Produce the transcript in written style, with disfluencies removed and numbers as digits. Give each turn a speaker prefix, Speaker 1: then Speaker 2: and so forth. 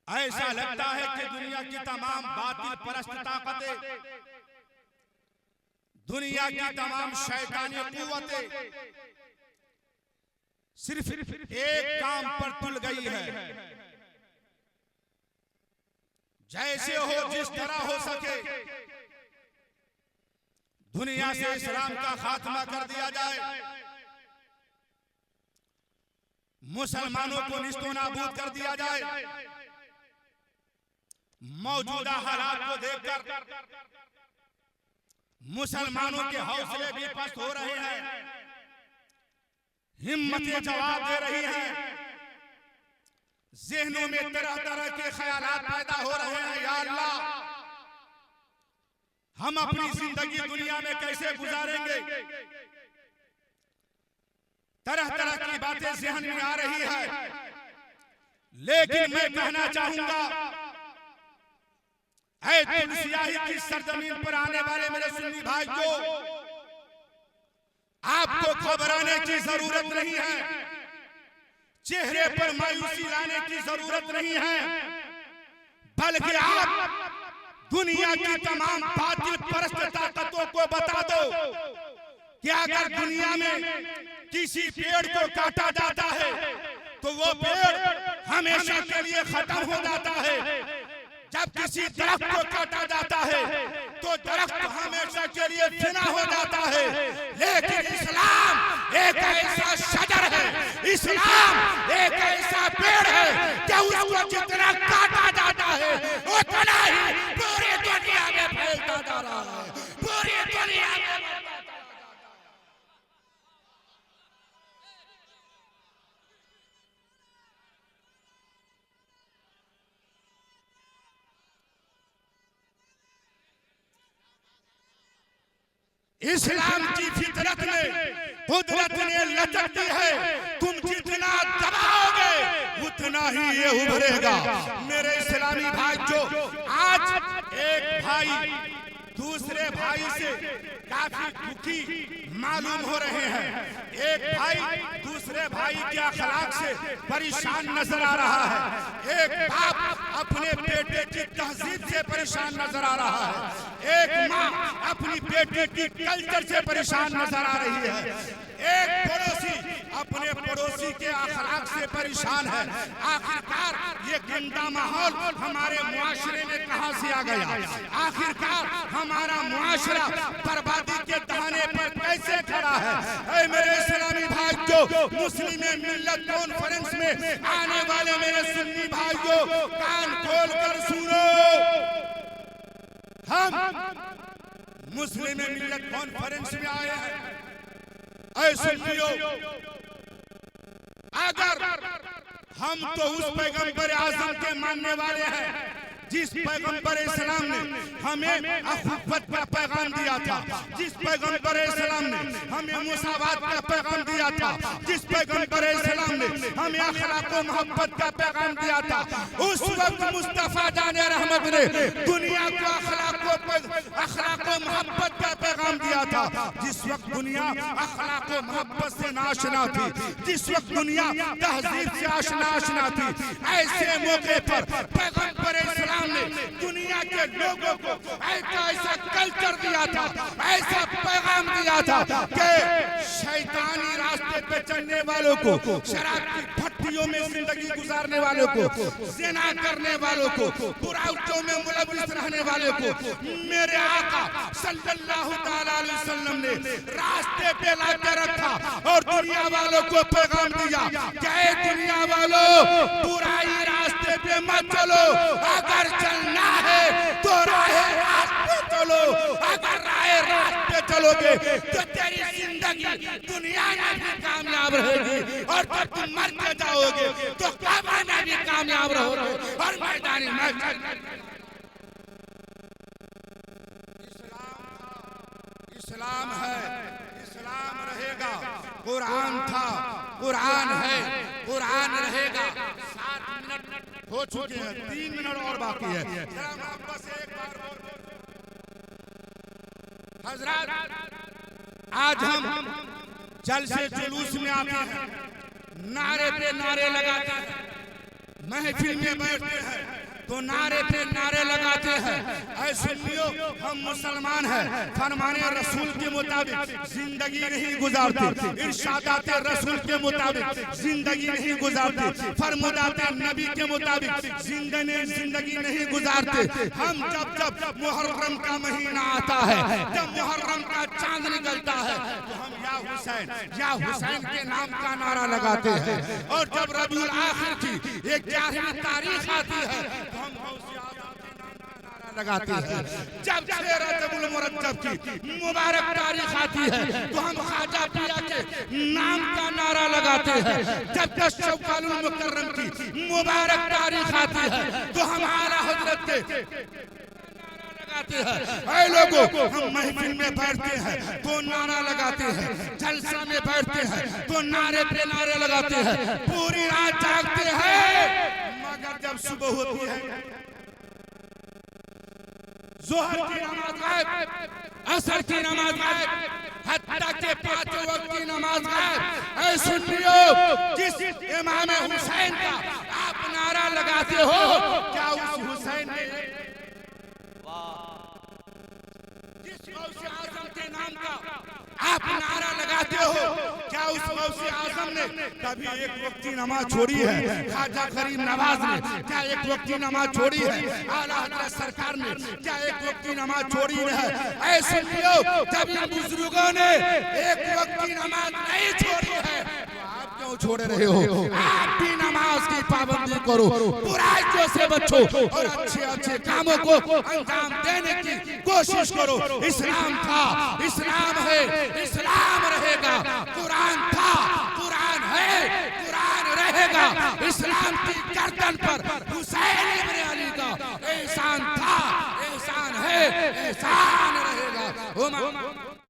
Speaker 1: ऐसा लगता है कि दुनिया की तमाम बातिल परस्त ताकतें, दुनिया की तमाम शैतानी कुव्वतें सिर्फ एक काम पर तुल गई है, जैसे हो जिस तरह हो सके दुनिया से इस्लाम का खात्मा कर दिया जाए, मुसलमानों को निस्तोनाबूद कर दिया जाए। मौजूदा हालात को देखकर मुसलमानों के हौसले भी पस्त हो रहे हैं, हिम्मतें जवाब दे रही हैं, ज़हनों में तरह तरह के ख्यालात पैदा हो रहे हैं। या अल्लाह, हम अपनी जिंदगी दुनिया में कैसे गुजारेंगे? तरह तरह की बातें ज़हन में आ रही है, लेकिन मैं कहना चाहूंगा, ऐ तुलसियाही की सरजमीन पर आने वाले मेरे सुन्नी भाई को, आपको घबराने की जरूरत नहीं है, चेहरे पर मायूसी लाने की जरूरत नहीं है, बल्कि आप दुनिया की तमाम बातिल परस्त ताकतों को बता दो कि अगर दुनिया में किसी पेड़ को काटा जाता है तो वो पेड़ हमेशा के लिए खत्म हो जाता है, जब किसी दरख्त को काटा जाता है तो दरख्त हमेशा के लिए फिना हो जाता है। लेकिन इस्लाम एक ऐसा शजर है, इस्लाम एक ऐसा पेड़ है कि उसको जितना काटा जाता है उतना ही पूरी दुनिया में फैलता जा रहा है, पूरी दुनिया में। इस्लाम की फितरत में कुदरत ने लचक दी है, तुम जितना दबाओगे उतना ही ये उभरेगा। मेरे इस्लामी भाई, जो आज एक भाई दूसरे भाई से काफी दुखी मालूम हो रहे हैं, एक भाई दूसरे भाई के अखलाक से परेशान नजर आ रहा है, एक बाप अपने बेटे की तहजीब से परेशान नजर आ रहा है, एक माँ अपनी बेटे की कल्चर से परेशान नजर आ रही है, एक पड़ोसी अपने पड़ोसी के अखलाक से परेशान है। आखिरकार ये गंदा माहौल हमारे मुआशरे में कहां से आ गया? आखिरकार हमारा मुआशरा बर्बादी के दहाने पर कैसे खड़ा है? ऐ मेरे इस्लामी भाई, जो मुस्लिम मिल्लत कॉन्फ्रेंस में आने वाले मेरे सुन्नी भाइयों, कान खोल कर सुनो, हम मुस्लिम मिल्लत कॉन्फ्रेंस में आए हैं। ऐ सुन्नियों, अगर हम तो उस पैगंबर आज़म के मानने वाले हैं जिस पैगंबर इस्लाम ने हमें अखुवत का पैगाम दिया था, जिस पैगंबर इस्लाम ने हमें मुसावात का पैगाम दिया था, जिस पैगंबर इस्लाम ने हमें अखलाक व मोहब्बत का पैगाम दिया था, उस वक्त मुस्तफा जाने रहमत ने दुनिया को अखलाक व मोहब्बत का पैगाम दिया था। जिस वक्त दुनिया अखलाक व मोहब्बत से नाशना थी, जिस वक्त दुनिया तहजीब से आशना थी, ऐसे मौके पर पैगंबर इस्लाम ने दुनिया के लोगों को ऐसा कल्चर दिया था, ऐसा पैगाम दिया था कि शैतानी रास्ते पे चलने वालों को, शराब की भट्टियों में जिंदगी गुजारने वालों को, ज़िना करने वालों को, बुराइयों में मुलविस रहने वालों को मेरे आका सल्लल्लाहु अलैहि वसल्लम ने रास्ते पे लाके रखा और दुनिया वालों को पैगाम दिया कि दुनिया वालों, बुराई रास्ते पे मत चलो, अगर चलना है तो राह रात पे चलो, अगर राह रात पे चलोगे तो तेरी जिंदगी दुनिया में भी कामयाब रहेगी और जब तुम मर के जाओगे तो कब्र में भी कामयाब रहोगे और मैदानी में। इस्लाम है, इस्लाम रहेगा, कुरान था, कुरान है, कुरान रहेगा। 7 मिनट हो चुके हैं, 3 मिनट और बाकी है। बस एक बार हजरत, आज हम जलसे जुलूस में आते हैं, नारे पे नारे लगाते हैं, महफिल में बैठते हैं, तो नारे पे नारे लगाते हैं। ऐ सुन्नियों, हम मुसलमान हैं, फरमाने रसूल के मुताबिक जिंदगी नहीं गुजारते, इरशादात रसूल के मुताबिक जिंदगी नहीं गुजारते, फरमादात नबी के मुताबिक जिंदगी नहीं गुजारते। हम जब मुहर्रम का महीना आता है, जब मुहर्रम का चांद निकलता है, तो हम या हुसैन के नाम का नारा लगाते हैं। और जब रबीउल आखिर की 11वीं तारीख आती है, तो हम गौसे आज़म के नाम का नारा लगाते हैं। जब रजबुल मुरज्जब की मुबारक तारीख आती है, तो हम ख्वाजा पिया के नाम का नारा लगाते हैं। जब शव्वालुल मुकर्रम की मुबारक तारीख आती है, तो हम आला हजरत के ऐ लोगों, हम महफिल में बैठते हैं तो नारा लगाते हैं, जलसा में बैठते हैं तो नारे पे नारे लगाते हैं, पूरी रात जागते हैं, मगर जब सुबह होती है, जोहर की नमाज गायब, असर की नमाज गायब, हत्ता के 5 वक्त की नमाज गायब। ऐ सुन्नियों, जिस इमाम हुसैन का आप नारा लगाते हो, क्या उस हुसैन ने गौसे आज़म के नाम का आप नारा लगाते हो, क्या उस गौसे आज़म ने कभी एक वक्ती नमाज छोड़ी है? ख्वाजा गरीब नवाज ने क्या एक वक्ती नमाज छोड़ी है? आला हज़रत सरकार ने क्या एक वक्ती नमाज छोड़ी है? ऐसे जब इन बुजुर्गों ने एक वक्ती नमाज नहीं छोड़ी है, आप क्यों छोड़ रहे हो? आप भी नमाज की पाबंदी करो, बुराइयों से बचो और अच्छे कामों को अंजाम देने की कोशिश करो। इस्लाम था, इस्लाम है, इस्लाम रहेगा। कुरान था, कुरान है, कुरान रहेगा। इस्लाम की गर्दन पर हुसैन इब्न अली का एहसान था, एहसान है, एहसान रहेगा।